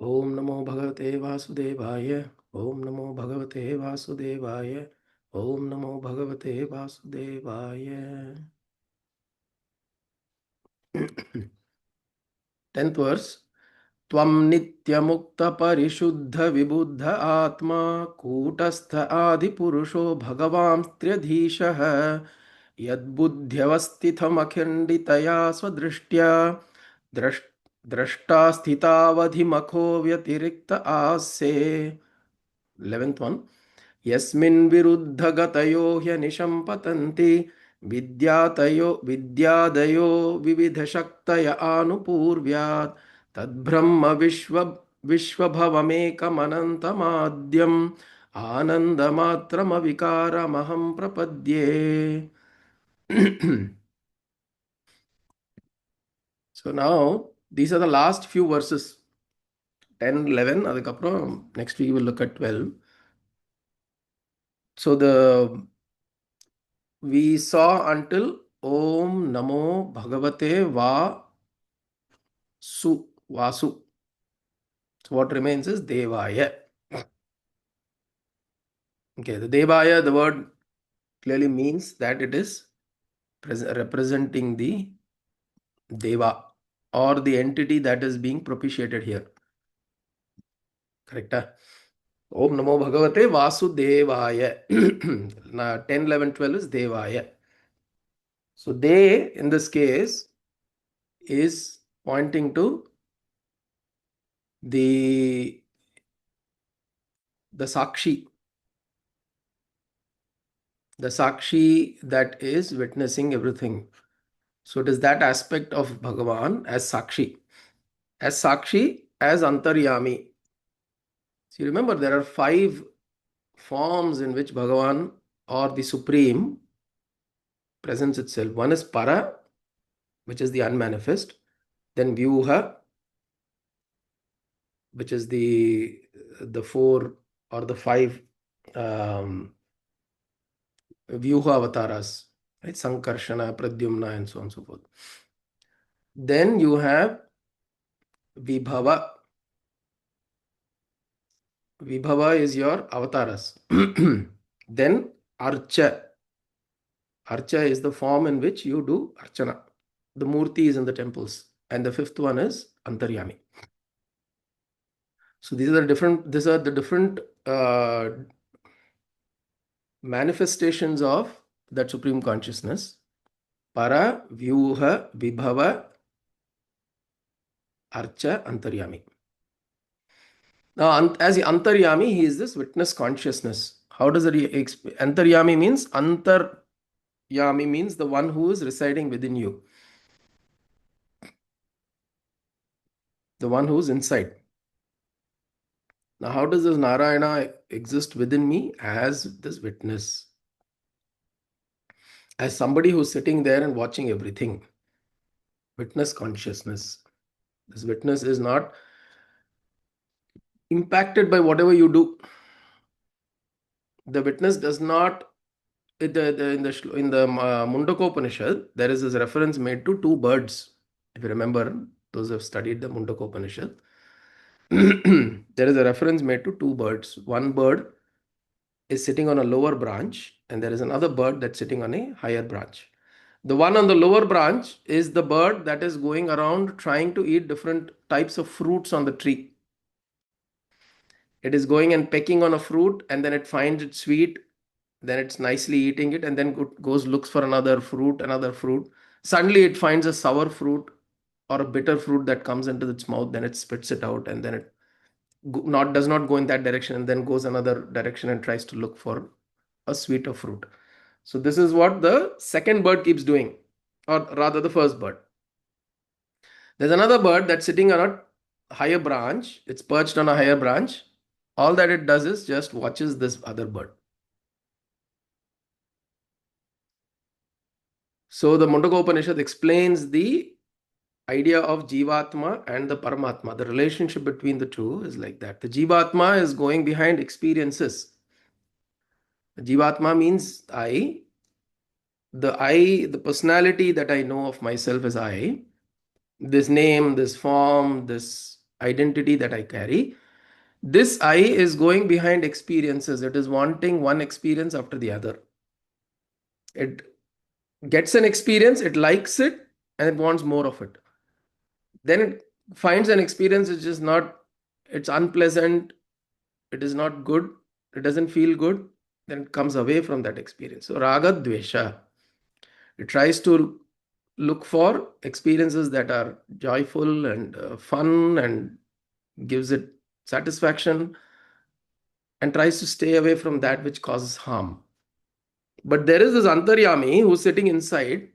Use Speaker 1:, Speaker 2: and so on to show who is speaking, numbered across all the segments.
Speaker 1: Om Namo Bhagavate Vasudevaya. Om Namo Bhagavate Vasudevaya. Om Namo Bhagavate Vasudevaya. 10th verse. Tvam nityamukta parishuddha vibhuddha atma kutastha adi purusho bhagavam tryadhishah yadbudhyavastitham akhinditaya swadrishtya drashta sthitavadhimakho vyatirikta ase. 11th one. Yasmin viruddhagatayo ह्यनिशं पतन्ति विद्यादयो विविधशक्तय आनुपूर्व्यात् तद्ब्रह्म विश्वभवमेकमनन्तमाद्यम् आनन्दमात्रमविकारमहं प्रपद्ये. So now these are the last few verses, 10, 11. Adukapram next week we will look at 12. So we saw until Om Namo Bhagavate Vasu. So what remains is Devaya. Okay, the Devaya, the word clearly means that it is representing the Deva or the entity that is being propitiated here. Correct? Om Namo Bhagavate Vasudevaya. 10, 11, 12 is Devaya. So they in this case is pointing to the Sakshi. The Sakshi that is witnessing everything. So it is that aspect of Bhagavan as Sakshi. As Sakshi, as Antaryami. So you remember there are 5 forms in which Bhagavan or the Supreme presents itself. One is Para, which is the unmanifest. Then Vyuha, which is the 4 or the 5 Vyuha avataras, right? Sankarshana, Pradyumna, and so on and so forth. Then you have Vibhava. Vibhava is your avataras. Then Archa. Archa is the form in which you do Archana. The Murti is in the temples. And the 5th one is Antaryami. So these are the different manifestations of that Supreme Consciousness. Para, Vyuha, Vibhava, Archa, Antaryami. Now, as Antaryami, he is this witness consciousness. How does it Antaryami means? Antaryami means the one who is residing within you. The one who is inside. Now, how does this Narayana exist within me? As this witness. As somebody who's sitting there and watching everything. Witness consciousness. This witness is not impacted by whatever you do. The witness does not. In the Mundakopanishad, there is this reference made to 2 birds. If you remember, those who have studied the Mundakopanishad, there is a reference made to 2 birds. One bird is sitting on a lower branch, and there is another bird that's sitting on a higher branch. The one on the lower branch is the bird that is going around trying to eat different types of fruits on the tree. It is going and pecking on a fruit, and then it finds it sweet. Then it's nicely eating it, and then goes looks for another fruit. Suddenly it finds a sour fruit or a bitter fruit that comes into its mouth. Then it spits it out, and then it does not go in that direction, and then goes another direction and tries to look for a sweeter fruit. So this is what the second bird keeps doing, or rather the first bird. There's another bird that's sitting on a higher branch. It's perched on a higher branch. All that it does is just watches this other bird. So the Mundakopanishad explains the idea of Jivatma and the Paramatma. The relationship between the two is like that. The Jivatma is going behind experiences. The Jivatma means I. The personality that I know of myself is I. This name, this form, this identity that I carry. This I is going behind experiences. It is wanting one experience after the other. It gets an experience, it likes it, and it wants more of it. Then it finds an experience which is not, it's unpleasant, it is not good, it doesn't feel good, then it comes away from that experience. So raga dvesha, it tries to look for experiences that are joyful and fun and gives it satisfaction, and tries to stay away from that which causes harm. But there is this antaryami who's sitting inside,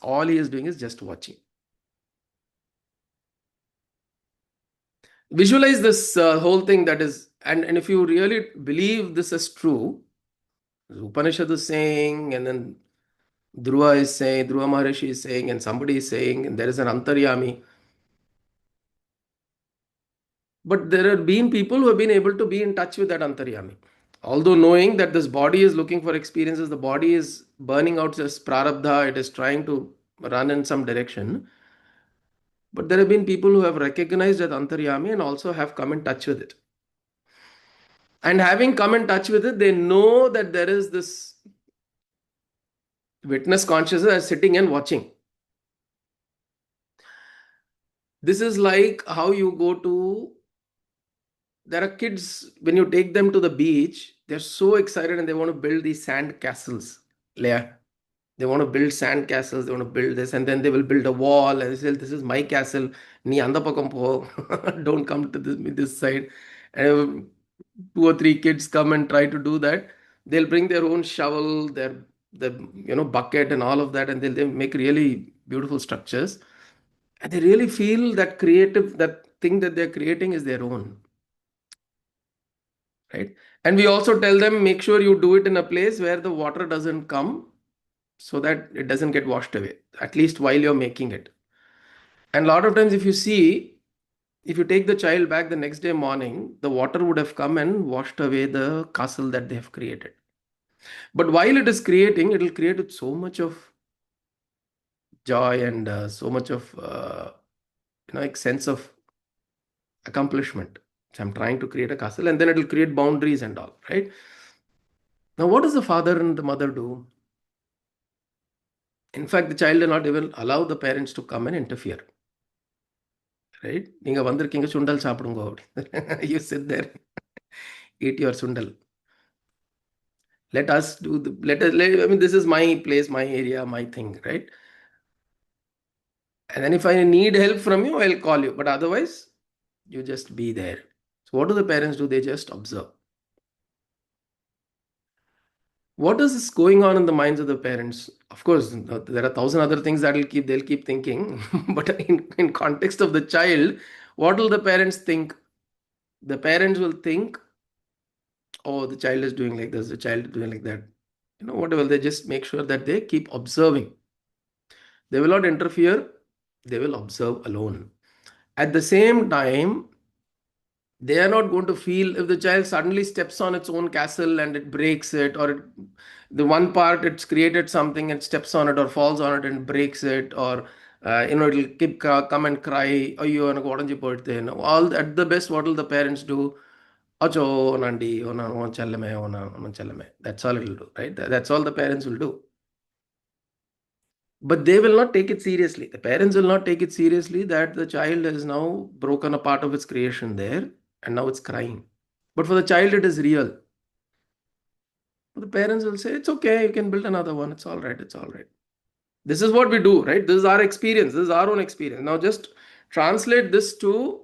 Speaker 1: all he is doing is just watching. Visualize this whole thing, that is, and if you really believe this is true, Upanishad is saying, and then Dhruva is saying, Dhruva Maharishi is saying, and somebody is saying, and there is an antaryami. But there have been people who have been able to be in touch with that antaryami. Although knowing that this body is looking for experiences, the body is burning out this prarabdha, it is trying to run in some direction. But there have been people who have recognized that antaryami and also have come in touch with it. And having come in touch with it, they know that there is this witness consciousness as sitting and watching. This is like how you go to, there are kids, when you take them to the beach, they're so excited and they want to build these sand castles. Leah. They want to build sand castles, they want to build this, and then they will build a wall and they say, this is my castle. Nee anda pakam po. Don't come to this side. And two or three kids come and try to do that. They'll bring their own shovel, their bucket and all of that, and they'll make really beautiful structures. And they really feel that creative, that thing that they're creating is their own. Right? And we also tell them, make sure you do it in a place where the water doesn't come, so that it doesn't get washed away, at least while you're making it. And a lot of times, if you see, if you take the child back the next day morning, the water would have come and washed away the castle that they have created. But while it is creating, it will create with so much of joy and so much of like sense of accomplishment. So I'm trying to create a castle, and then it will create boundaries and all, right? Now, what does the father and the mother do? In fact, the child will not even allow the parents to come and interfere. Right? நீங்க வந்திருக்கீங்க சுண்டல் சாப்பிடுங்க அப்படி. You sit there, eat your sundal. Let us do I mean, this is my place, my area, my thing, right? And then if I need help from you, I'll call you. But otherwise, you just be there. So what do the parents do? They just observe. What is going on in the minds of the parents? Of course, there are 1,000 other things that they'll keep thinking. But in context of the child, what will the parents think? The parents will think, oh, the child is doing like this, the child is doing like that. Whatever, they just make sure that they keep observing. They will not interfere, they will observe alone. At the same time, they are not going to feel if the child suddenly steps on its own castle and it breaks it, or the one part it's created something and steps on it or falls on it and breaks it, or it'll keep come and cry, oh, you are all at the best. What will the parents do? Acho, Nandi, that's all it will do, right? That's all the parents will do. But they will not take it seriously. The parents will not take it seriously that the child has now broken a part of its creation there and now it's crying. But for the child, it is real. The parents will say, it's okay, you can build another one. It's all right, it's all right. This is what we do, right? This is our experience. This is our own experience. Now just translate this to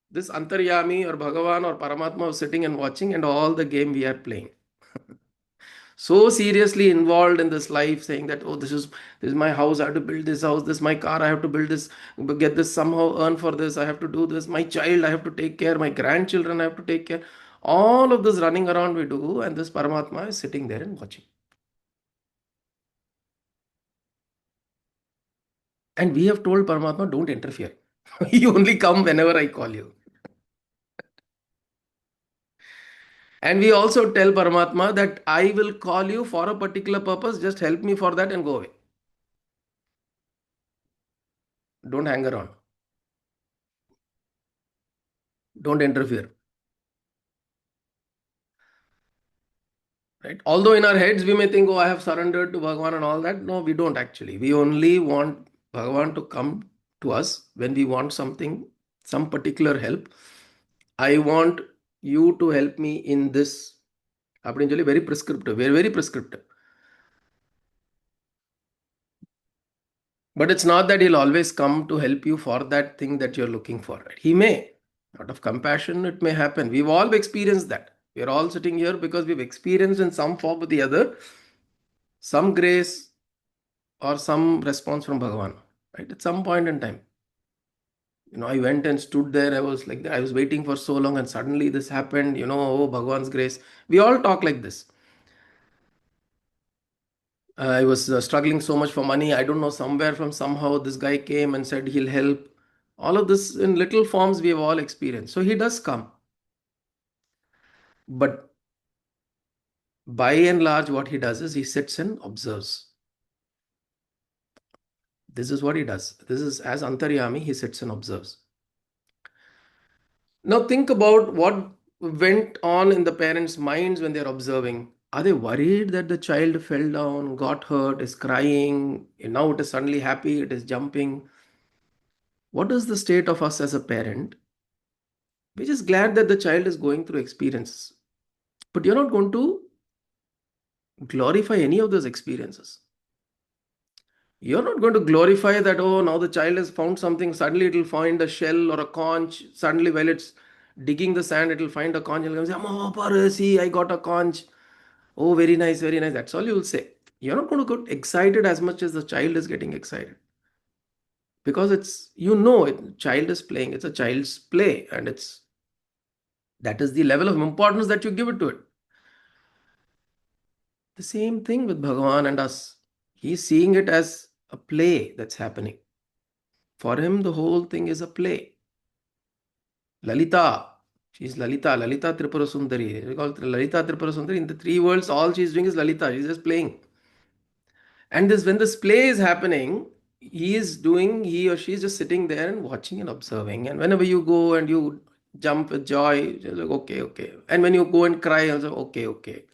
Speaker 1: this Antaryami or Bhagavan or Paramatma sitting and watching, and all the game we are playing. So seriously involved in this life, saying that, oh, this is my house, I have to build this house, this is my car, I have to build this, get this somehow, earn for this, I have to do this, my child, I have to take care, my grandchildren, I have to take care. All of this running around we do, and this Paramatma is sitting there and watching. And we have told Paramatma, don't interfere. You only come whenever I call you. And we also tell Paramatma that I will call you for a particular purpose, just help me for that and go away. Don't hang around. Don't interfere. Right? Although in our heads we may think, oh, I have surrendered to Bhagavan and all that. No, we don't actually. We only want Bhagavan to come to us when we want something, some particular help. I want you to help me in this. அப்படின்னு சொல்லி very prescriptive. We're very prescriptive. But it's not that he'll always come to help you for that thing that you're looking for. Right? He may. Out of compassion, it may happen. We've all experienced that. We're all sitting here because we've experienced in some form or the other some grace or some response from Bhagavan. Right? At some point in time. I went and stood there. I was like, I was waiting for so long, and suddenly this happened. Oh, Bhagavan's grace. We all talk like this. I was struggling so much for money. I don't know, somewhere from somehow this guy came and said he'll help. All of this in little forms we have all experienced. So he does come. But by and large, what he does is he sits and observes. This is what he does. This is as Antaryami, he sits and observes. Now think about what went on in the parents' minds when they're observing. Are they worried that the child fell down, got hurt, is crying, and now it is suddenly happy, it is jumping? What is the state of us as a parent? We're just glad that the child is going through experiences. But you're not going to glorify any of those experiences. You're not going to glorify that, oh, now the child has found something, suddenly it'll find a shell or a conch. Suddenly, while it's digging the sand, it'll find a conch. It'll say, oh, Pare, see, I got a conch. Oh, very nice, very nice. That's all you'll say. You're not going to get excited as much as the child is getting excited. Because child is playing. It's a child's play. And that is the level of importance that you give it to it. The same thing with Bhagavan and us. He's seeing it as a play that's happening. For him, the whole thing is a play. Lalita, she's Lalita, Lalita Tripura Sundari. We call it Lalita Tripura Sundari. In the three worlds, all she's doing is Lalita. She's just playing. And when this play is happening, he or she is just sitting there and watching and observing. And whenever you go and you jump with joy, you're like, okay, okay. And when you go and cry, also, okay, okay.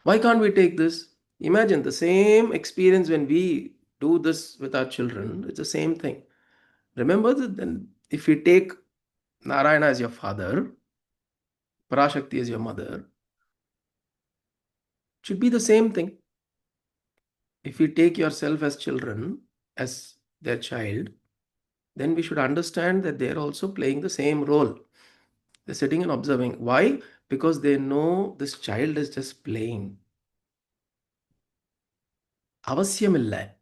Speaker 1: Why can't we take this? Imagine the same experience when we do this with our children. It's the same thing. Remember that then if we take Narayana as your father, Parashakti as your mother, it should be the same thing. If we take yourself as children, as their child, then we should understand that they're also playing the same role. They're sitting and observing. Why? Because they know this child is just playing. Avasyamilla.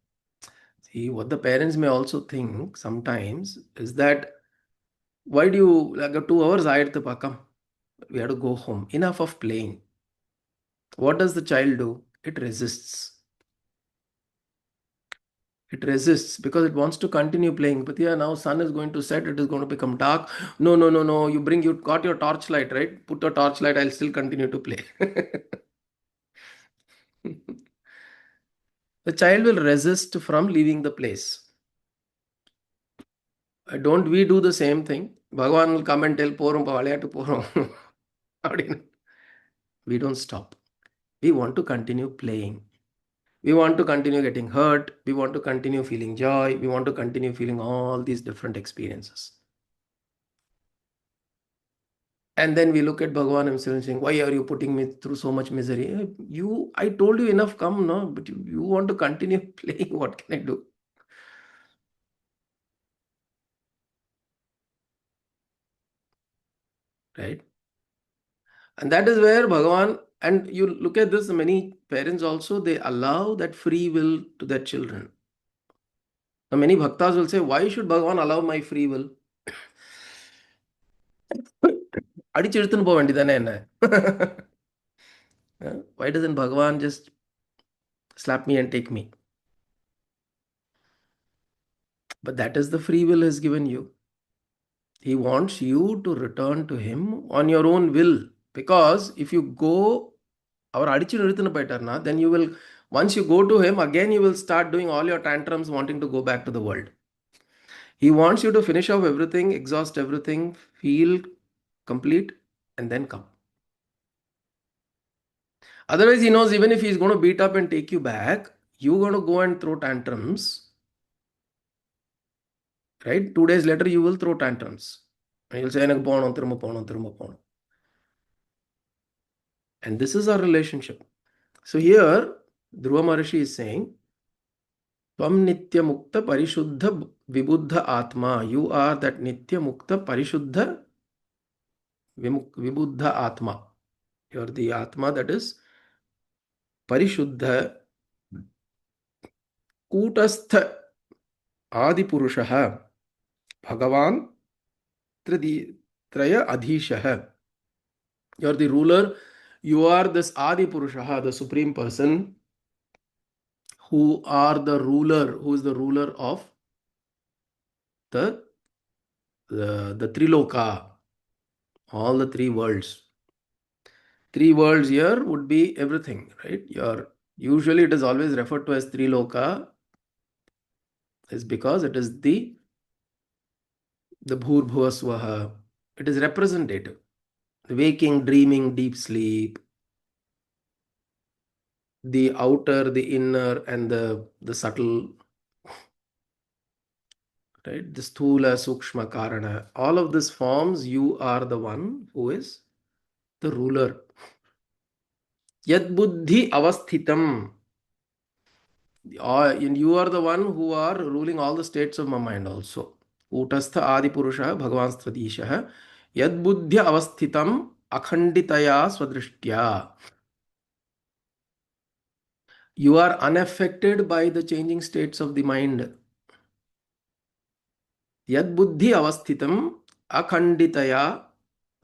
Speaker 1: See, what the parents may also think sometimes is that why do you like 2 hours I had to pakam? We have to go home. Enough of playing. What does the child do? It resists. It resists because it wants to continue playing. But yeah, now sun is going to set, it is going to become dark. No, no, no, no. You got your torchlight, right? Put a torchlight, I'll still continue to play. The child will resist from leaving the place. Don't we do the same thing? Bhagavan will come and tell, Porum Pavalaya to Porum. We don't stop. We want to continue playing. We want to continue getting hurt. We want to continue feeling joy. We want to continue feeling all these different experiences. And then we look at Bhagavan himself saying, why are you putting me through so much misery? I told you enough, come, no? But you want to continue playing. What can I do? Right? And that is where Bhagavan, and you look at this, many parents also, they allow that free will to their children. Now, many bhaktas will say, why should Bhagavan allow my free will? அடிச்செடுத்துன்னு போக வேண்டியதானே என்ன? Why doesn't Bhagavan just slap me and take me? But that is the free will has given you. He wants you to return to him on your own will. Because if you go, then you will, once you go to him, again you will start doing all your tantrums wanting to go back to the world. He wants you to finish off everything, exhaust everything, feel complete, and then come. Otherwise, he knows even if he's going to beat up and take you back, you're going to go and throw tantrums, right? 2 days later, you will throw tantrums. And you'll say, "எனக்கு போகணும், திரும்ப போகணும், திரும்ப போகணும்." And this is our relationship. So here, Dhruva Maharishi is saying, Tvam Nitya Mukta Parishuddha Vibhuddha Atma. You are that Nitya Mukta Parishuddha Vibhuddha Atma. You are the Atma that is Parishuddha Kutastha Adipurushaha Bhagavan Traya Adhishaha. You are the ruler. You are this Adipurushaha, the Supreme Person, who are the ruler, who is the ruler of the the Triloka, all the three worlds. Three worlds here would be everything, right? Usually it is always referred to as Triloka, is because it is the Bhur Bhuva Swaha. It is representative. The waking, dreaming, deep sleep, the outer, the inner, and the subtle, right? The Sthula, Sukshma, Karana. All of these forms, you are the one who is the ruler. Yad buddhi avasthitam. And you are the one who are ruling all the states of my mind also. Utastha Adi Purusha Bhagavan Stradisha Yad Buddhya Avasthitam Akhanditaya Swadrishtya. You are unaffected by the changing states of the mind. Yad Buddhi Avasthitam Akhanditaya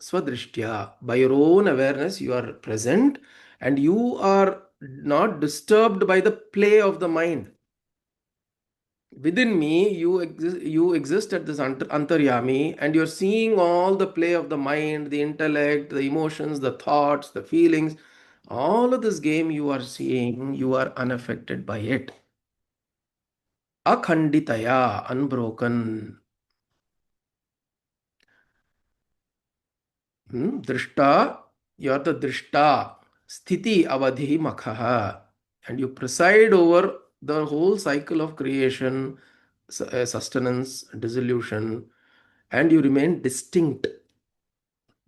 Speaker 1: Swadrishtya. By your own awareness, you are present and you are not disturbed by the play of the mind. Within me, you exist at this antaryami, and you're seeing all the play of the mind, the intellect, the emotions, the thoughts, the feelings. All of this game you are seeing, you are unaffected by it. Akhanditaya, unbroken. Drishta, you are the drishta. Sthiti avadhi makhaha. And you preside over the whole cycle of creation, sustenance, dissolution, and you remain distinct.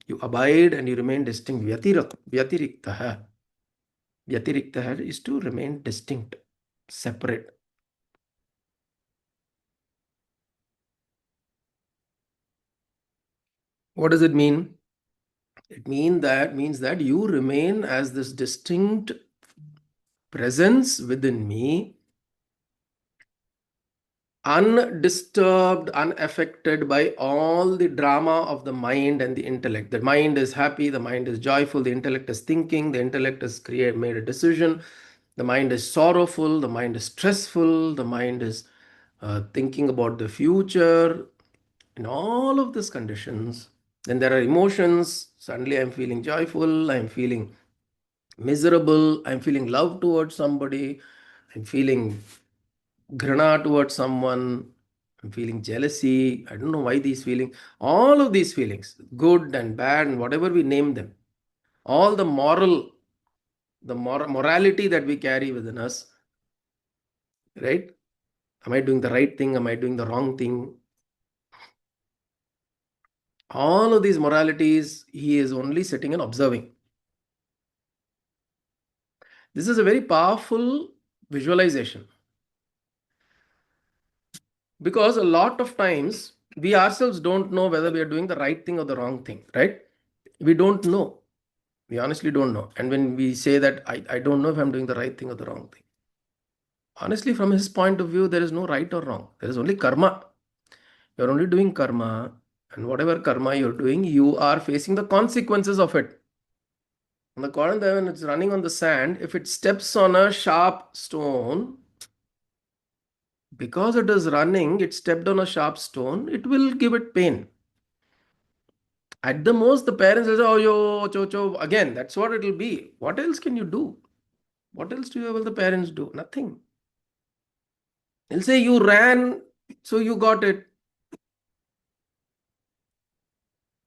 Speaker 1: You abide and you remain distinct. Vyatiriktaha. Vyatiriktaha is to remain distinct, separate. What does it mean? It means that you remain as this distinct presence within me, undisturbed, unaffected by all the drama of the mind and the intellect. The mind is happy, the mind is joyful, the intellect is thinking, the intellect has made a decision, the mind is sorrowful, the mind is stressful, the mind is thinking about the future. In all of these conditions, then there are emotions. Suddenly I'm feeling joyful, I'm feeling miserable, I'm feeling love towards somebody, I'm feeling grana towards someone, I'm feeling jealousy. I don't know why these feelings, all of these feelings, good and bad, and whatever we name them, all the morality that we carry within us, right? Am I doing the right thing? Am I doing the wrong thing? All of these moralities, he is only sitting and observing. This is a very powerful visualization, because a lot of times we ourselves don't know whether we are doing the right thing or the wrong thing, right? We don't know. We honestly don't know. And when we say that, I don't know if I'm doing the right thing or the wrong thing. Honestly, from his point of view, there is no right or wrong. There is only karma. You're only doing karma. And whatever karma you're doing, you are facing the consequences of it. And the Koranda, when it's running on the sand, if it steps on a sharp stone, because it is running, it stepped on a sharp stone, it will give it pain. At the most, the parents will say, oh, yo, cho, cho. Again, that's what it will be. What else can you do? What else will the parents do? Nothing. They'll say, you ran, so you got it.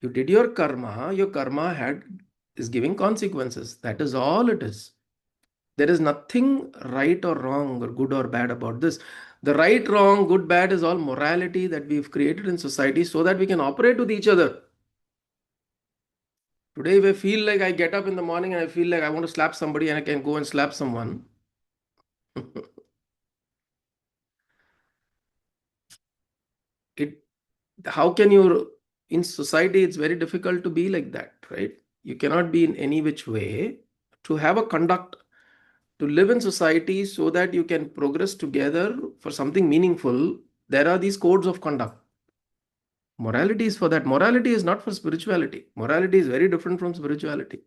Speaker 1: You did your karma is giving consequences. That is all it is. There is nothing right or wrong or good or bad about this. The right, wrong, good, bad is all morality that we've created in society so that we can operate with each other. Today, if I feel like I get up in the morning and I feel like I want to slap somebody and I can go and slap someone, it how can you in society it's very difficult to be like that, right? You cannot be in any which way to have a conduct to live in society so that you can progress together for something meaningful. There are these codes of conduct. Morality is for that. Morality is not for spirituality. Morality is very different from spirituality.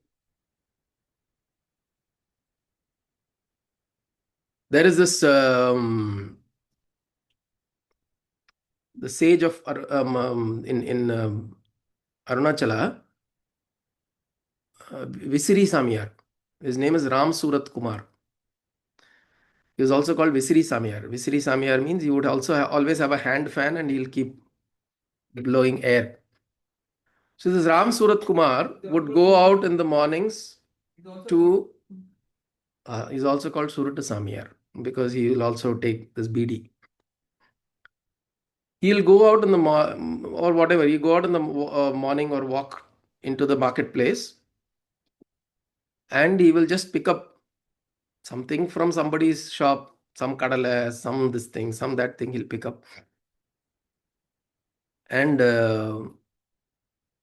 Speaker 1: There is this the sage of in Arunachala, Visiri Samyar. His name is Ram Surat Kumar. He is also called Visiri Samyar. Visiri Samyar means he would also always have a hand fan and he'll keep blowing air. So this Ram Surat Kumar would go out in the mornings to, he's also called Surat Samyar because he will also take this BD. He'll go out in the or whatever, he go out in the morning or walk into the marketplace and he will just pick up something from somebody's shop, some kadala, some this thing, some that thing he'll pick up. And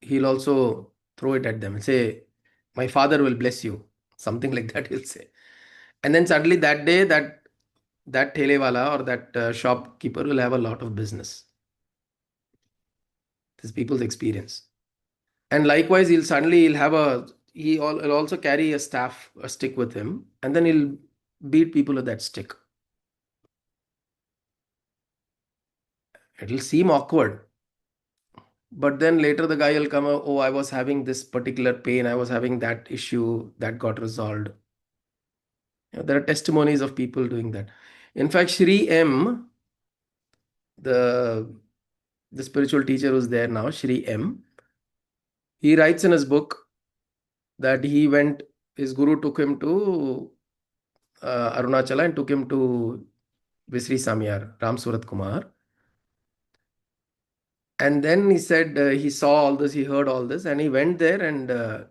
Speaker 1: he'll also throw it at them and say, my father will bless you. Something like that he'll say. And then suddenly that day, that thelewala or that shopkeeper will have a lot of business. This people's experience. And likewise, he'll have he'll also carry a stick with him, and then he'll beat people with that stick. It'll seem awkward. But then later the guy will come, oh, I was having this particular pain, I was having that issue that got resolved. There are testimonies of people doing that. In fact, Shri M, the spiritual teacher who's there now, Shri M, he writes in his book that his guru took him to Arunachala and took him to Visri Samyar, Ram Surat Kumar. And then he said he saw all this, he heard all this, and he went there and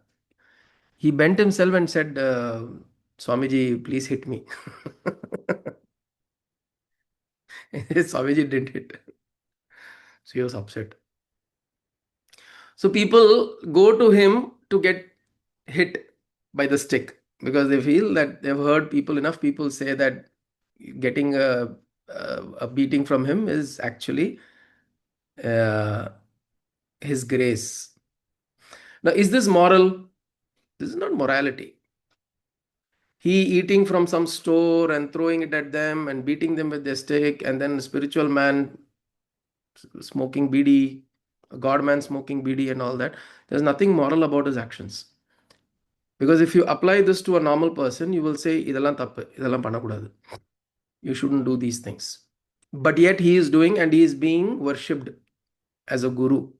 Speaker 1: he bent himself and said, Swamiji, please hit me. Swamiji didn't hit. So he was upset. So people go to him to get hit by the stick because they feel that they've heard enough people say that getting a beating from him is actually uh, his grace. Now, is this moral? This is not morality. He eating from some store and throwing it at them and beating them with their stick, and then a spiritual man smoking bidi, a god man smoking bidi, and all that. There's nothing moral about his actions. Because if you apply this to a normal person, you will say, "Idalam thappu, idalam pannakudadu." You shouldn't do these things. But yet he is doing and he is being worshipped as a guru.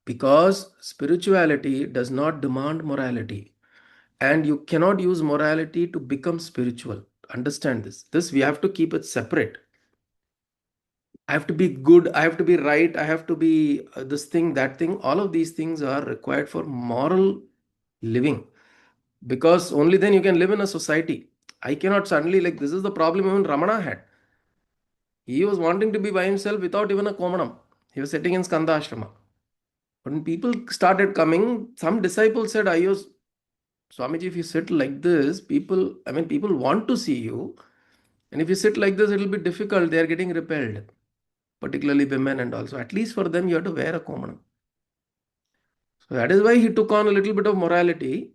Speaker 1: Because spirituality does not demand morality. And you cannot use morality to become spiritual. Understand this. This we have to keep it separate. I have to be good. I have to be right. I have to be this thing, that thing. All of these things are required for moral living. Because only then you can live in a society. I cannot suddenly, like, this is the problem even Ramana had. He was wanting to be by himself without even a Komanam. He was sitting in Skanda Ashrama. But when people started coming, some disciples said, Ayos, Swamiji, if you sit like this, people want to see you. And if you sit like this, it will be difficult. They are getting repelled, particularly women and also. At least for them, you have to wear a Komanam. So that is why he took on a little bit of morality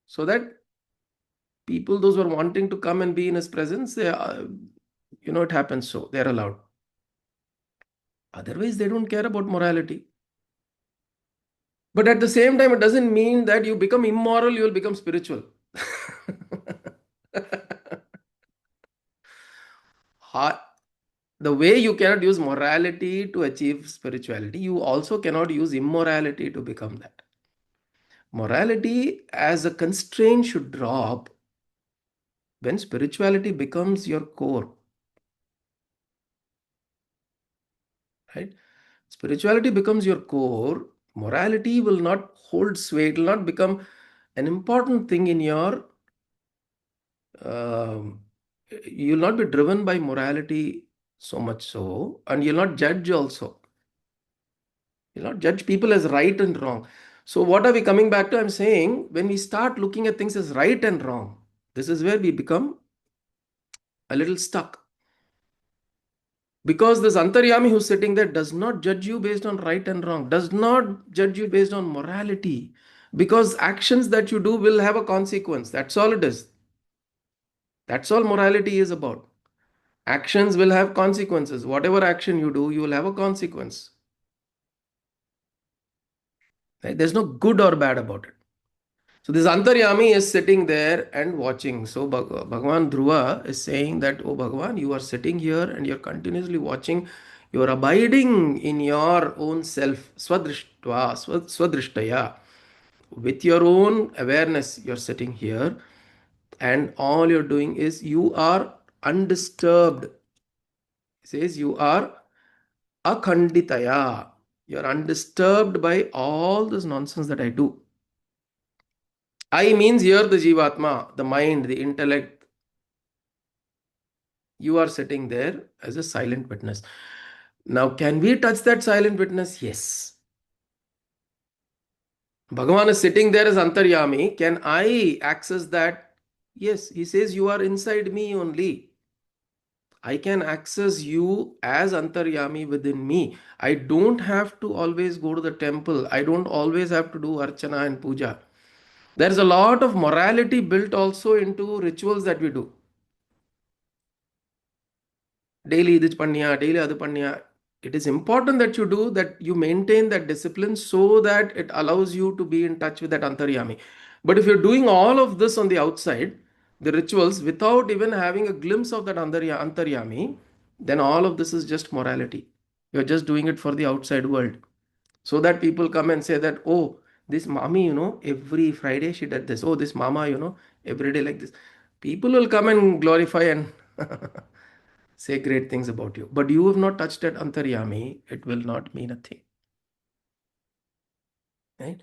Speaker 1: so that people, those who are wanting to come and be in his presence, it happens so. They are allowed. Otherwise, they don't care about morality. But at the same time, it doesn't mean that you become immoral, you will become spiritual. The way you cannot use morality to achieve spirituality, you also cannot use immorality to become that. Morality as a constraint should drop when spirituality becomes your core, right? Spirituality becomes your core, morality will not hold sway, it will not become an important thing in your um, you'll not be driven by morality so much so, and you'll not judge also. You'll not judge people as right and wrong. So, what are we coming back to? I'm saying when we start looking at things as right and wrong, this is where we become a little stuck. Because this Antaryami who's sitting there does not judge you based on right and wrong, does not judge you based on morality. Because actions that you do will have a consequence. That's all it is. That's all morality is about. Actions will have consequences. Whatever action you do, you will have a consequence. Right? There's no good or bad about it. So this Antaryami is sitting there and watching. So Bhagavan Dhruva is saying that, oh Bhagavan, you are sitting here and you're continuously watching. You are abiding in your own self, swadrishtaya. With your own awareness, you're sitting here and all you're doing is you are undisturbed. He says you are akhanditaya. You're undisturbed by all this nonsense that I do. I means here the Jivatma, the mind, the intellect. You are sitting there as a silent witness. Now, can we touch that silent witness? Yes. Bhagavan is sitting there as Antaryami. Can I access that? Yes. He says, you are inside me only. I can access you as Antaryami within me. I don't have to always go to the temple. I don't always have to do Archana and Puja. There's a lot of morality built also into rituals that we do. Daily this panniya, daily adu panniya. It is important that you do that, you maintain that discipline so that it allows you to be in touch with that antaryami. But if you're doing all of this on the outside, the rituals, without even having a glimpse of that antaryami, then all of this is just morality. You're just doing it for the outside world, so that people come and say that, oh, this mommy, every Friday she did this, oh, this mama, every day like this. People will come and glorify and say great things about you, but you have not touched that antaryami, it will not mean a thing, right?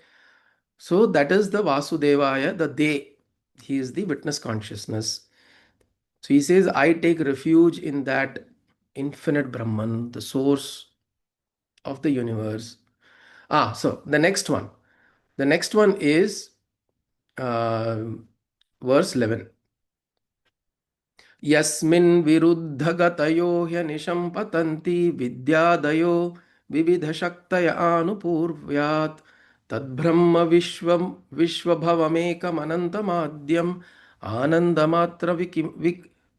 Speaker 1: So that is the Vasudevaya, the they. He is the witness consciousness. So he says, I take refuge in that infinite Brahman, the source of the universe. So the next one. The next one is uh, verse 11. यस्मिन् विरुद्धगतयो ह्यनिशं पतन्ति विद्यादयो विविधशक्तयानुपूर्व्यात् तद्ब्रह्म विश्वभवमेकमनन्तमाद्यम्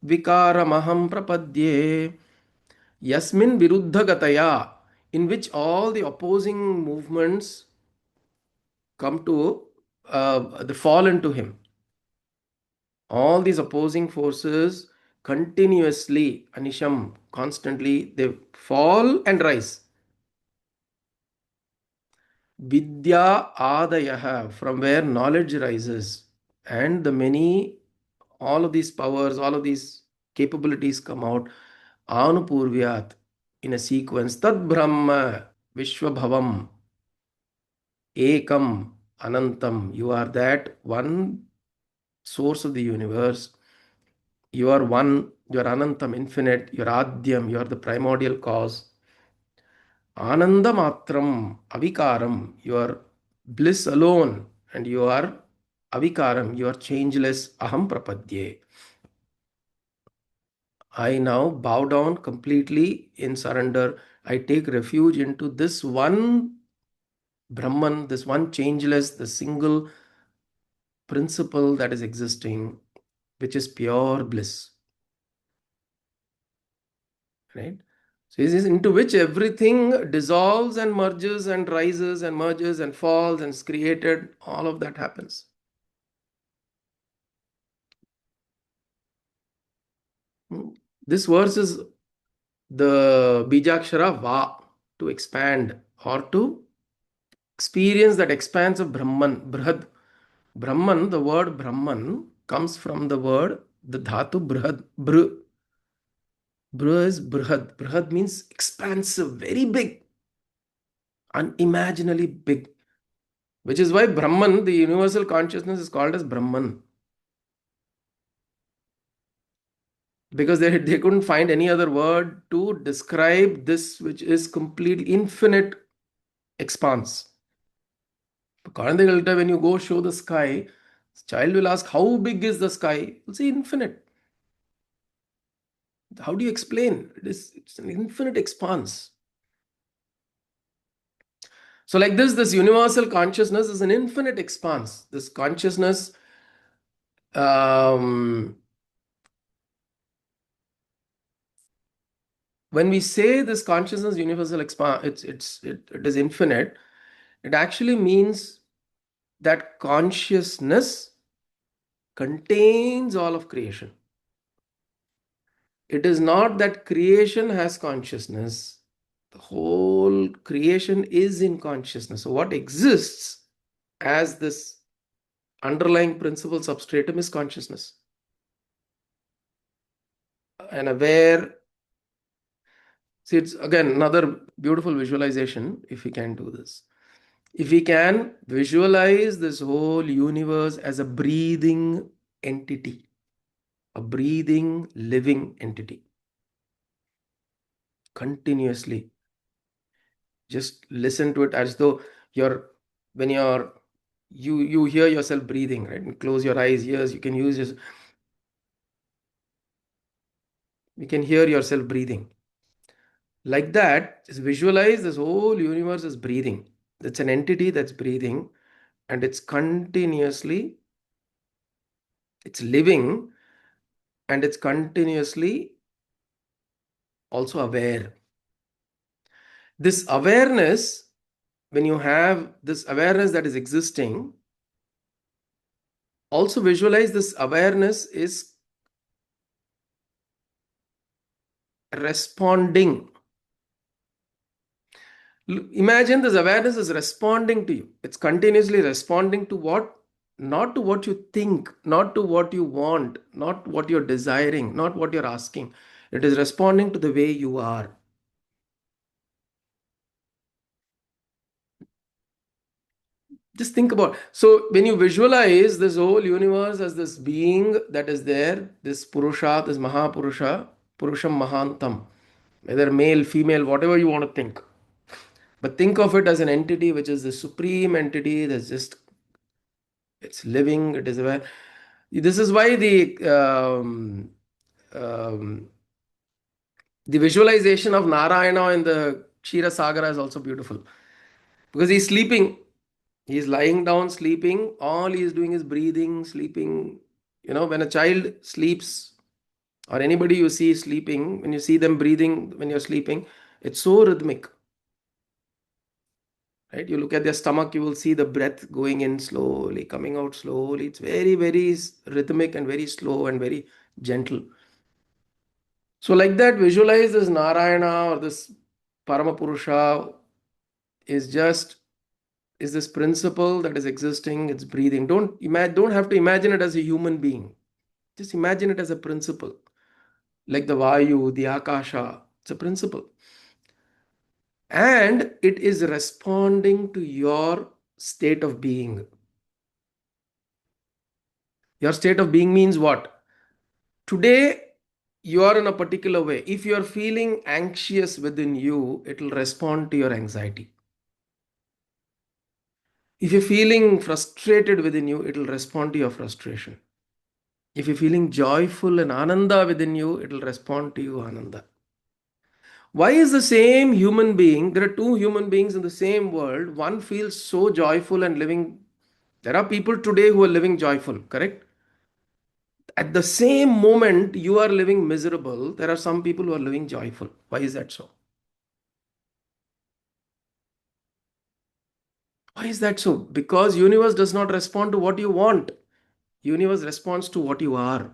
Speaker 1: विकारमहं प्रपद्ये. यस्मिन् विरुद्धगतया, in which all the opposing movements come to the fall into him. All these opposing forces continuously, anisham, constantly, they fall and rise. Vidya adayaha, from where knowledge rises, and the many, all of these powers, all of these capabilities come out. Anupurvyat, in a sequence. Tad Brahma Vishwabhavam Ekam Anantam. You are that one source of the universe. You are one, you are Anantam, infinite, you are Adyam, you are the primordial cause. Anandamatram, Avikaram, you are bliss alone, and you are Avikaram, you are changeless, Aham Prapadye. I now bow down completely in surrender. I take refuge into this one Brahman, this one changeless, the single principle that is existing, which is pure bliss. Right? So this is into which everything dissolves and merges and rises and merges and falls and is created. All of that happens. This verse is the Bijakshara Va, to expand or to experience that expanse of Brahman, Brahad. Brahman, the word Brahman comes from the word, the dhatu Brahad. Bru is Brahad. Brahad means expansive, very big, unimaginably big. Which is why Brahman, the universal consciousness, is called as Brahman. Because they couldn't find any other word to describe this, which is complete infinite expanse. When you go show the sky, child will ask, how big is the sky? You'll say infinite. How do you explain? It's an infinite expanse. So, like this universal consciousness is an infinite expanse. This consciousness, um, when we say this consciousness universal expand, it is infinite. It actually means that consciousness contains all of creation. It is not that creation has consciousness. The whole creation is in consciousness. So, what exists as this underlying principle substratum is consciousness. And aware, see, it's again another beautiful visualization if we can do this. If we can visualize this whole universe as a breathing entity, a breathing, living entity, continuously. Just listen to it as though when you hear yourself breathing, right? And close your eyes, ears, you can you can hear yourself breathing. Like that, just visualize this whole universe is breathing. It's an entity that's breathing, and it's living, and it's continuously also aware. This awareness, when you have this awareness that is existing, also visualize this awareness is responding. Imagine this awareness is responding to you. It's continuously responding to what? Not to what you think, not to what you want, not what you're desiring, not what you're asking. It is responding to the way you are. Just think about, so when you visualize this whole universe as this being that is there, this Purusha, this Mahapurusha, Purusham Mahantam, whether male, female, whatever you want to think. But think of it as an entity which is the supreme entity that's just, it's living, it is aware. This is why um, the visualization of Narayana in the Kshira Sagara is also beautiful. Because he's sleeping, he's lying down, sleeping. All he is doing is breathing, sleeping. When a child sleeps, or anybody you see sleeping, when you see them breathing when you're sleeping, it's so rhythmic. Right? You look at their stomach, you will see the breath going in slowly, coming out slowly. It's very, very rhythmic and very slow and very gentle. So, like that, visualize this Narayana or this Paramapurusha is this principle that is existing, it's breathing. Don't have to imagine it as a human being. Just imagine it as a principle. Like the Vayu, the Akasha. It's a principle. And it is responding to your state of being. Your state of being means what? Today, you are in a particular way. If you are feeling anxious within you, it will respond to your anxiety. If you're feeling frustrated within you, it will respond to your frustration. If you're feeling joyful and ananda within you, it will respond to you ananda. Why is the same human being, there are two human beings in the same world, one feels so joyful and living, there are people today who are living joyful, correct? At the same moment you are living miserable, there are some people who are living joyful. Why is that so? Why is that so? Because universe does not respond to what you want. Universe responds to what you are.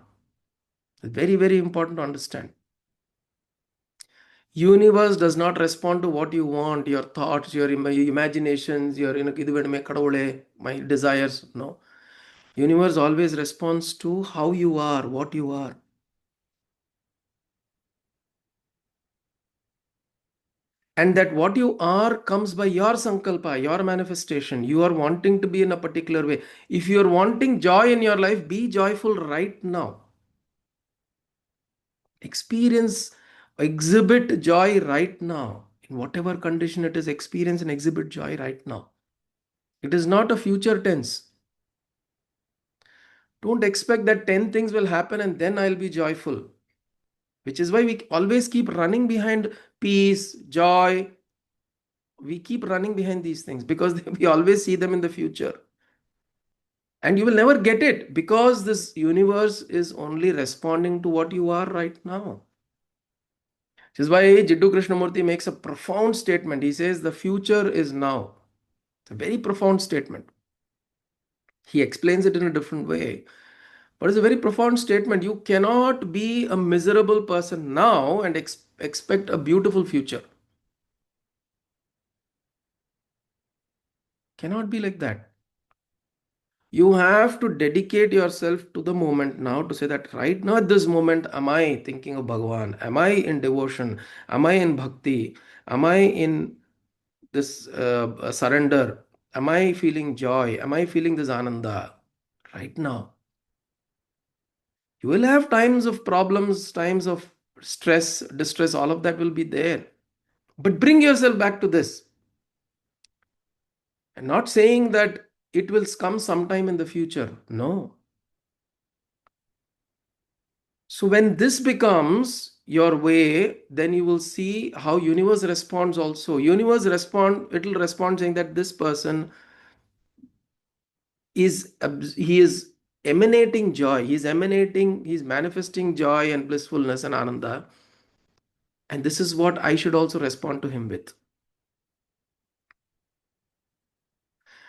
Speaker 1: It's very, very important to understand. Universe does not respond to what you want, your thoughts, your imaginations, your "idu venume kadavule," my desires. No. Universe always responds to how you are, what you are. And that what you are comes by your sankalpa, your manifestation. You are wanting to be in a particular way. If you are wanting joy in your life, be joyful right now. Experience, exhibit joy right now. In whatever condition it is, experience and exhibit joy right now. It is not a future tense. Don't expect that 10 things will happen and then I'll be joyful. Which is why we always keep running behind peace, joy. We keep running behind these things because we always see them in the future. And you will never get it because this universe is only responding to what you are right now. Which is why Jiddu Krishnamurti makes a profound statement. He says, the future is now. It's a very profound statement. He explains it in a different way. But it's a very profound statement. You cannot be a miserable person now and expect a beautiful future. Cannot be like that. You have to dedicate yourself to the moment now to say that right now at this moment, am I thinking of Bhagavan? Am I in devotion? Am I in bhakti? Am I in this surrender? Am I feeling joy? Am I feeling this ananda? Right now. You will have times of problems, times of stress, distress, all of that will be there. But bring yourself back to this. I'm not saying that it will come sometime in the future. No. So when this becomes your way, then you will see how universe responds also. Universe respond, it will respond saying that this person he is emanating joy. He's manifesting joy and blissfulness and ananda. And this is what I should also respond to him with.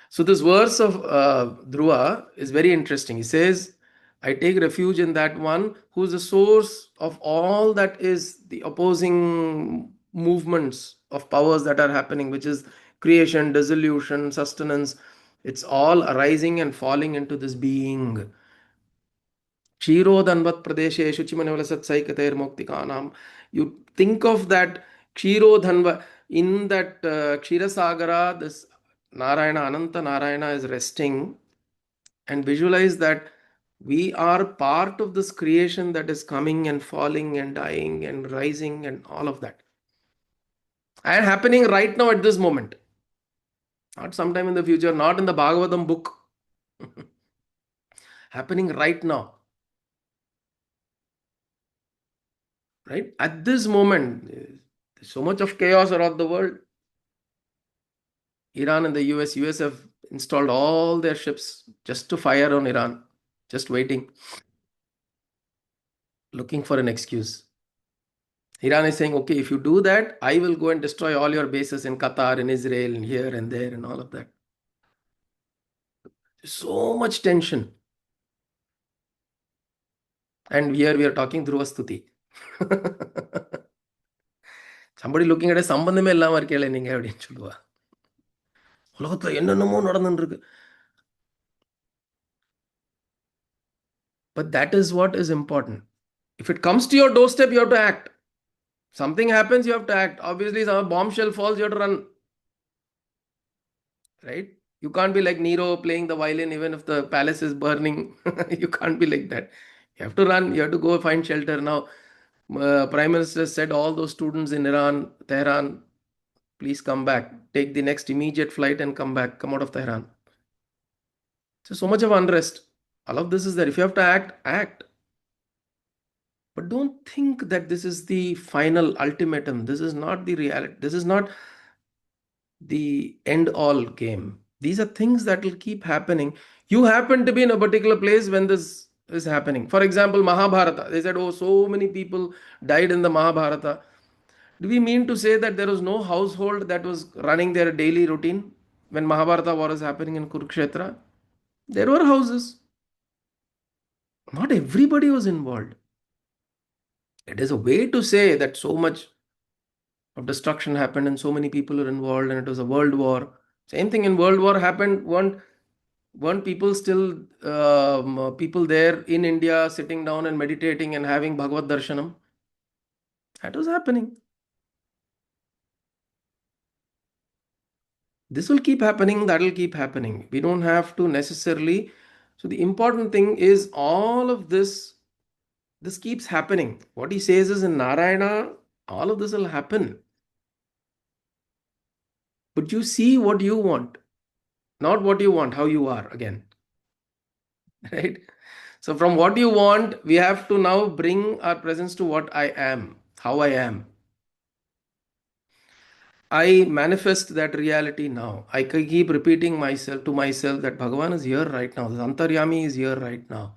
Speaker 1: So this verse of Dhruva is very interesting. He says, I take refuge in that one who is the source of all that is the opposing movements of powers that are happening, which is creation, dissolution, sustenance. It's all arising and falling into this being. Kshirodhanvat Pradeshe Shuchimanavalasat Saikater Moktikanam. You think of that Kshirodhanva in that Kshirasagara, this Narayana, Ananta Narayana is resting, and visualize that we are part of this creation that is coming and falling and dying and rising and all of that. And happening right now at this moment. Not sometime in the future, not in the Bhagavatam book. Happening right now. Right? At this moment, there's so much of chaos around the world. Iran and the US have installed all their ships just to fire on Iran, just waiting, looking for an excuse. Iran is saying, okay, if you do that, I will go and destroy all your bases in Qatar, in Israel, and here and there, and all of that. So much tension. And here we are talking Dhruva Stuti. Somebody looking at a சம்பந்தமே இல்லாம இருக்கேளே நீங்க அப்படின்னு சொல்லுவா. உலகத்துல என்னென்னமோ நடந்துட்டு இருக்கு. But that is what is important. If it comes to your doorstep, you have to act. Something happens, you have to act. Obviously, some bombshell falls, you have to run. Right? You can't be like Nero playing the violin even if the palace is burning. You can't be like that. You have to run. You have to go find shelter. Now, Prime Minister said all those students in Iran, Tehran, please come back. Take the next immediate flight and come back. Come out of Tehran. So much of unrest. All of this is there. If you have to act, act. But don't think that this is the final ultimatum. This is not the reality. This is not the end all game. These are things that will keep happening. You happen to be in a particular place when this is happening. For example, Mahabharata. They said, oh, so many people died in the Mahabharata. Do we mean to say that there was no household that was running their daily routine when Mahabharata war was happening in Kurukshetra? There were houses. Not everybody was involved. It is a way to say that so much. of destruction happened and so many people were involved and it was a world war. Same thing in world war happened. Weren't people still people there in India sitting down and meditating and having Bhagavad Darshanam? That was happening. This will keep happening, that will keep happening. We don't have to necessarily. So the important thing is all of this keeps happening. What he says is in Narayana, all of this will happen. But you see what you want, not what you want, how you are again. Right? So from what you want, we have to now bring our presence to what I am, how I am. I manifest that reality now. I keep repeating myself to myself that Bhagavan is here right now. The Antaryami is here right now.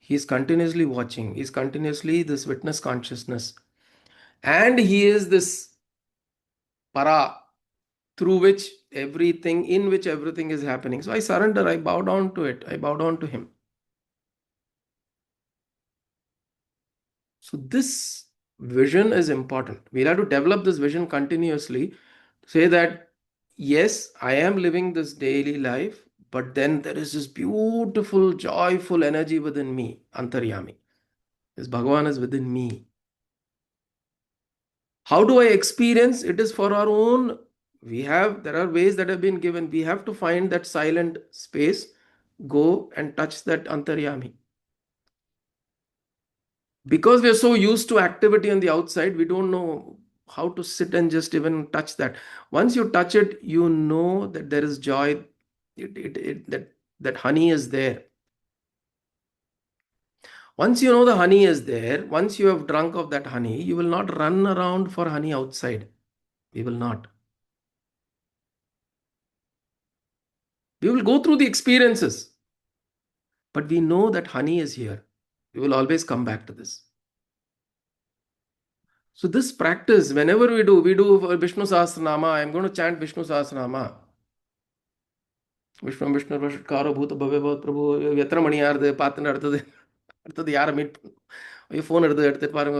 Speaker 1: He's continuously watching. He's continuously this witness consciousness. And he is this para through which everything, in which everything is happening. So I surrender. I bow down to it. I bow down to him. So this vision is important. We'll have to develop this vision continuously. Say that, yes, I am living this daily life, but then there is this beautiful, joyful energy within me, Antaryami. This Bhagavan is within me. How do I experience? It is for our own. There are ways that have been given. We have to find that silent space, go and touch that Antaryami. Because we are so used to activity on the outside, we don't know how to sit and just even touch that. Once you touch it, you know that there is joy, that honey is there. Once you know the honey is there, once you have drunk of that honey, you will not run around for honey outside. We will not. We will go through the experiences, but we know that honey is here. We will always come back to this. So this practice, whenever we do Vishnu Sahasranama. I'm going to chant Vishnu Sahasranama. Vishnu Vishnu காரோ பூத பவே பவத் பிரபு. எத்தனை மணி ஆறுது பார்த்துன்னு அடுத்தது யாரை meet பண்ணும், ஐயோ ஃபோன் எடுத்து பாருங்க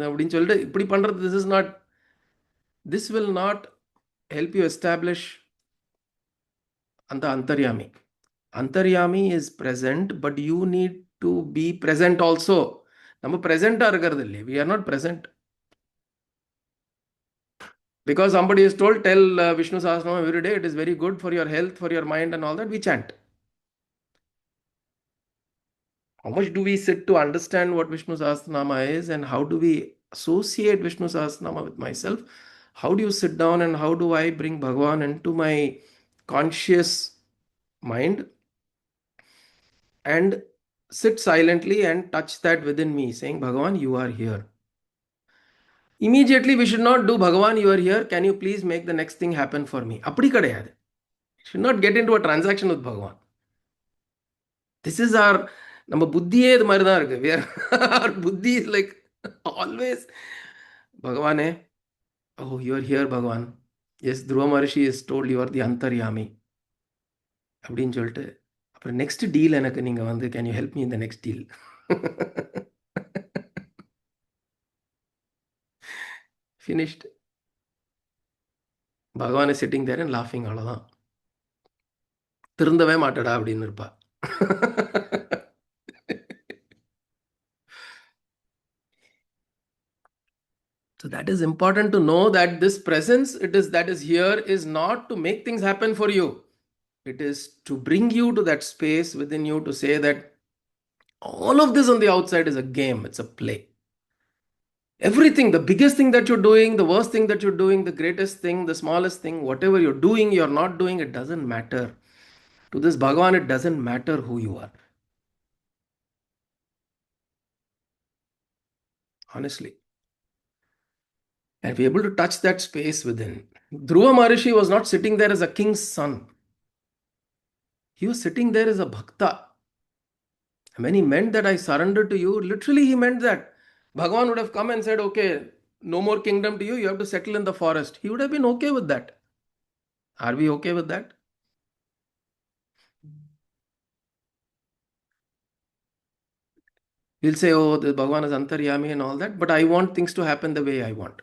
Speaker 1: அப்படின்னு சொல்லிட்டு இப்படி பண்ணுறது. This will not help you establish அந்த அந்தர்யாமி. அந்தர்யாமி is present, but you need to be present also. நம்ம ப்ரெசென்ட்டாக இருக்கிறது இல்லை. We are not present. Because somebody is told, tell Vishnu Sahasranam every day, it is very good for your health, for your mind and all that, we chant. How much do we sit to understand what Vishnu Sahasranama is, and how do we associate Vishnu Sahasranama with myself? How do you sit down and how do I bring Bhagavan into my conscious mind and sit silently and touch that within me, saying, Bhagavan, you are here. Immediately we should not do, Bhagavan, you are here, can you please make the next thing happen for me? Appadi kadayadu. Should not get into a transaction with Bhagavan. This is our, நம்ம புத்தியே இது மாதிரி தான் இருக்கு. Our buddhi is like always, Bhagavane, oh, you are here, Bhagavan. Yes, Dhruva Maharishi is told you are the Antaryami. அப்படின்னு சொல்லிட்டு அப்புறம் next deal எனக்கு நீங்கள் வந்து கேன் யூ ஹெல்ப் மீ இந்த நெக்ஸ்ட் டீல். ஃபினிஷ்ட். பகவான் இஸ் சிட்டிங் தேர் அண்ட் லாஃபிங். அவ்வளோதான். திருந்தவே மாட்டடா அப்படின்னு இருப்பா. So that is important to know that this presence that is here is not to make things happen for you. It is to bring you to that space within you to say that all of this on the outside is a game, it's a play. Everything, the biggest thing that you're doing, the worst thing that you're doing, the greatest thing, the smallest thing, whatever you're doing, you're not doing, it doesn't matter. To this Bhagavan, it doesn't matter who you are. Honestly. And be able to touch that space within. Dhruva Maharishi was not sitting there as a king's son. He was sitting there as a bhakta. When he meant that I surrender to you, literally he meant that. Bhagavan would have come and said, okay, no more kingdom to you, you have to settle in the forest. He would have been okay with that. Are we okay with that? We'll say, oh, the Bhagavan is Antaryami and all that, but I want things to happen the way I want.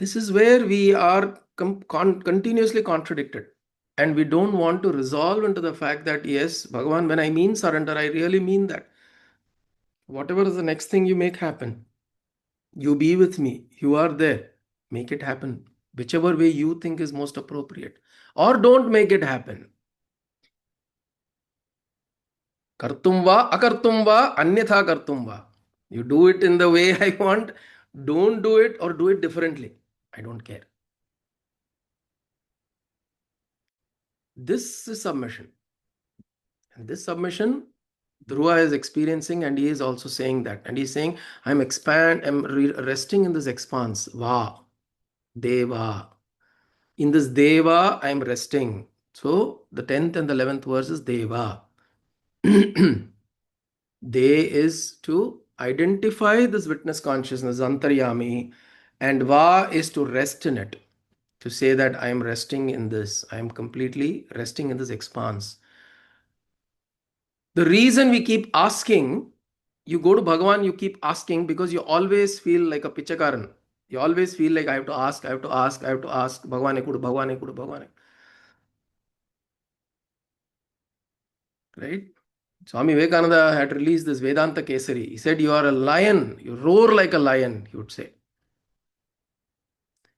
Speaker 1: This is where we are continuously contradicted. And we don't want to resolve into the fact that, yes, Bhagavan, when I mean surrender, I really mean that. Whatever is the next thing you make happen, you be with me, you are there, make it happen, whichever way you think is most appropriate. Or don't make it happen. Kartum va, akartum va, anyatha kartum va. You do it in the way I want, don't do it or do it differently. I don't care. This is submission. And this submission, Dhruva is experiencing, and he is also saying that. And he's saying, I'm resting in this expanse. Va, Deva. In this Deva, I'm resting. So the 10th and the 11th verse is Deva. De is to identify this witness consciousness, Antaryami, and Va is to rest in it. To say that I am resting in this, I am completely resting in this expanse. The reason we keep asking, you go to Bhagavan, you keep asking because you always feel like a pichakaran. You always feel like I have to ask, I have to ask, I have to ask. Bhagavan ekudu, Bhagavan ekudu, Bhagavan. Right? Swami Vivekananda had released this Vedanta Kesari. He said, you are a lion, you roar like a lion, he would say.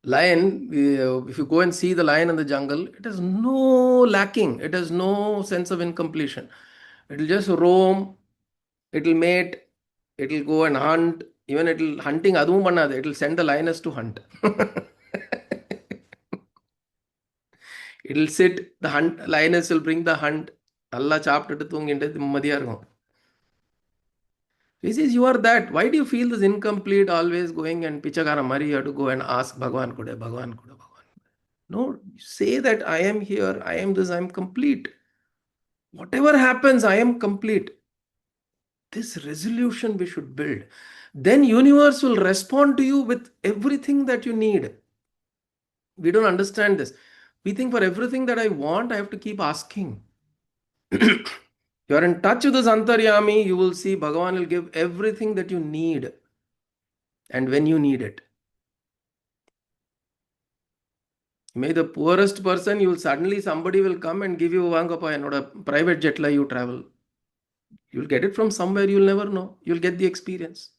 Speaker 1: Lion, if you go and see the lion in the jungle, it has no lacking, it has no sense of incompletion. It will just roam, it will mate, it will go and hunt. Even it will hunting, adum pannadu, it will send the lioness to hunt. It will sit, the hunt, lioness will bring the hunt. Allah சாப்பிட்டுட்டு தூங்கிட்டு நிம்மதியா இருக்கும். He says, you are that. Why do you feel this incomplete, always going and pichakara mari? You have to go and ask Bhagavan Kude, Bhagavan Kude, Bhagavan. No, say that I am here, I am this, I am complete. Whatever happens, I am complete. This resolution we should build. Then universe will respond to you with everything that you need. We don't understand this. We think for everything that I want, I have to keep asking. You are in touch with this Antaryami, you will see Bhagavan will give everything that you need and when you need it. May the poorest person, you will suddenly somebody will come and give you Vangapa and not a private jet la you travel. You'll get it from somewhere, you'll never know. You'll get the experience.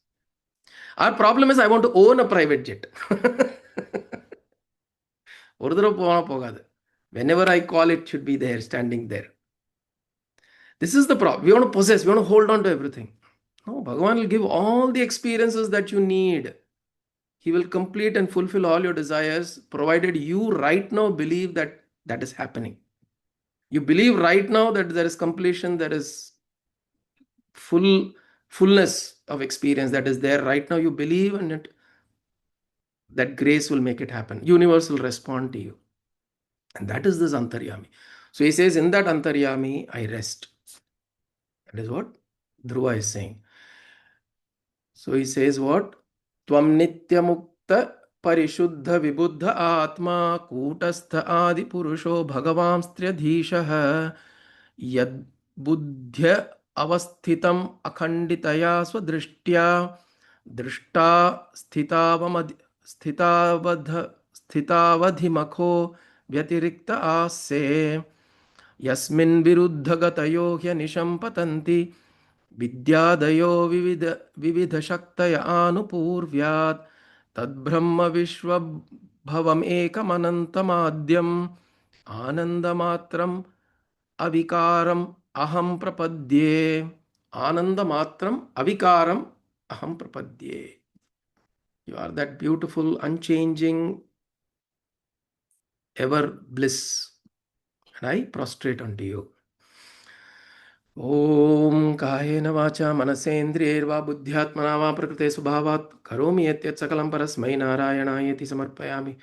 Speaker 1: Our problem is I want to own a private jet. Whenever I call, it should be there, standing there. This is the problem. We want to possess, we want to hold on to everything. No, Bhagavan will give all the experiences that you need. He will complete and fulfill all your desires, provided you right now believe that that is happening. You believe right now that there is completion, there is fullness of experience that is there right now. You believe in it, that grace will make it happen. Universe will respond to you. And that is this Antaryami. So he says, in that Antaryami, I rest. That is what Dhruva is saying. So he says what? Tvam nityamukta parishuddha vibuddha atma kutastha adi purusho bhagavamstriyadhishah yad buddhya avasthitam akhanditaya swadrishtya drishta स्थितावधिमखो व्यतिरिक्त आस्से यस्मिन् विरुद्धगतयो ह्यनिशं पतन्ति विद्यादयो विविधशक्तय आनुपूर्व्यात् तद्ब्रह्म विश्वभवमेकमनन्तमाद्यम् आनन्दमात्रम् अविकारम् अहं प्रपद्ये आनन्दमात्रम् अविकारम् अहं प्रपद्ये. You are that beautiful, unchanging, ever bliss. And I prostrate unto you. Om Kahena Vacha Manasendriyerva Buddhyatmana Va Prakrite Subhavat Karomi Yatyat Sakalam Parasmai Narayanayeti Samarpayami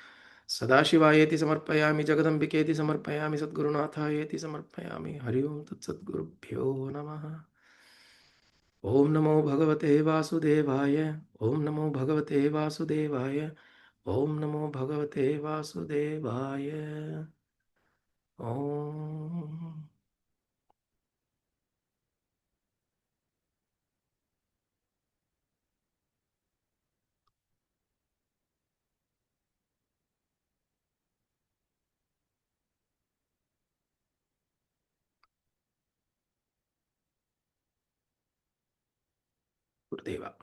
Speaker 1: Sadashivayeti Samarpayami Jagadambiketi Samarpayami Sadgurunathayeti Samarpayami Hari Om Tat Sadgurubhyo Namaha. Om Namo Bhagavate Vasudevaya. Om Namo Bhagavate Vasudevaya. Om Namo Bhagavate Vasudevaya. Om. Gurudeva.